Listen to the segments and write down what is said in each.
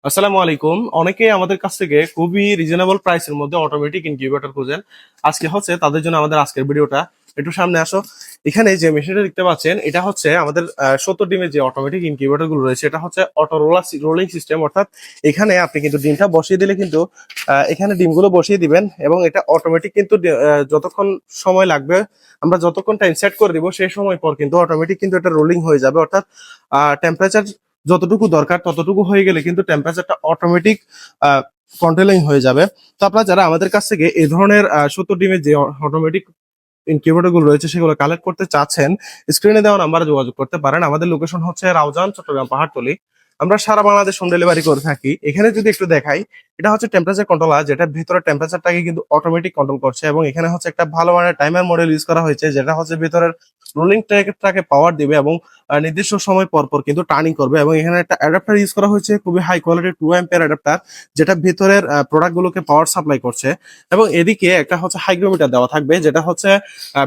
আসসালামু আলাইকুম। অনেকেই আমাদের কাছ থেকে খুবই রিজনেবল প্রাইসের মধ্যে অটোমেটিক ইনকিউবেটর খুঁজেন। আজকে হচ্ছে তাদের জন্য আমাদের আজকের ভিডিওটা। একটু সামনে আসো। এখানে যে মেশিনটা দেখতে পাচ্ছেন এটা হচ্ছে আমাদের 70 ডিমের যে অটোমেটিক ইনকিউবেটর গুলো রয়েছে, এটা হচ্ছে অটো রোলিং সিস্টেম। অর্থাৎ এখানে আপনি কিন্তু ডিমটা বসিয়ে দিলে কিন্তু এখানে ডিমগুলো বসিয়ে দিবেন এবং এটা অটোমেটিক কিন্তু যতক্ষণ সময় লাগবে, আমরা যতক্ষণ টাইম সেট করে দিব সেই সময় পর কিন্তু অটোমেটিক কিন্তু এটা রোলিং হয়ে যাবে। অর্থাৎ টেম্পারেচার যতটুকু দরকার ততটুকু হয়ে গেলে কিন্তু টেম্পারেচারটা অটোমেটিক কন্ট্রোলিং হয়ে যাবে। তো আপনারা যারা আমাদের কাছ থেকে এই ধরনের 70 ডিমের যে অটোমেটিক ইনকিউবেটর গুলো রয়েছে সেগুলো কালেক্ট করতে চাচ্ছেন, স্ক্রিনে দেওয়া নাম্বারে যোগাযোগ করতে পারেন। আমাদের লোকেশন হচ্ছে রাউজান, চট্টগ্রাম, পাহাড়তলী। আমরা সারা বাংলাদেশ হোম ডেলিভারি করে থাকি। এখানে যদি একটু দেখাই, এটা হচ্ছে টেম্পারেচার কন্ট্রোলার, যেটা ভিতরে টেম্পারেচারটাকে কিন্তু অটোমেটিক কন্ট্রোল করছে এবং এখানে হচ্ছে একটা ভালো মানের টাইমার মডেল ইউজ করা হয়েছে, যেটা হচ্ছে ভিতরের রোলিং ট্র্যাকটাকে পাওয়ার দিবে এবং নির্দিষ্ট সময় পর পর কিন্তু টার্নিং করবে। এবং এখানে একটা অ্যাডাপ্টার ইউজ করা হয়েছে, খুবই হাই কোয়ালিটির 2 অ্যাম্পিয়ার অ্যাডাপ্টার, যেটা ভিতরের প্রোডাক্টগুলোকে পাওয়ার সাপ্লাই করছে। এবং এদিকে একটা হচ্ছে হাইগ্রোমিটার দেওয়া থাকবে, যেটা হচ্ছে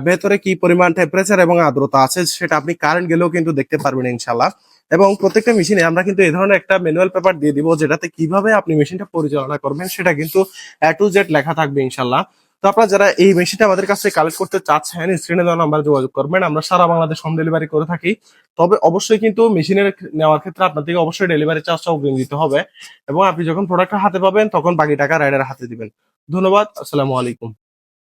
ভেতরে কি পরিমাণ টেম্পারেচার এবং আর্দ্রতা আছে সেটা আপনি কারেন্ট গেলেও কিন্তু দেখতে পারবেন ইনশাল্লাহ। এবং প্রত্যেকটা মেশিনে আমরা কিন্তু এই ধরনের একটা ম্যানুয়াল পেপার দিয়ে দিব, যেটাতে কিভাবে আপনি মেশিনটা পরিচালনা করবেন সেটা কিন্তু A to Z লেখা থাকবে ইনশাল্লাহ। তো আপনারা যারা এই মেশিনটা আমাদের কাছে কালেক্ট করতে চাচ্ছেন, স্ক্রিনে দেওয়া নাম্বারে যোগাযোগ করবেন। আমরা সারা বাংলাদেশ হোম ডেলিভারি করে থাকি। তবে অবশ্যই কিন্তু মেশিনের নেওয়ার ক্ষেত্রে আপনার থেকে অবশ্যই ডেলিভারি চার্জটা অগ্রিম দিতে হবে এবং আপনি যখন প্রোডাক্টটা হাতে পাবেন তখন বাকি টাকা রাইডার হাতে দিবেন। ধন্যবাদ। আসসালামু আলাইকুম।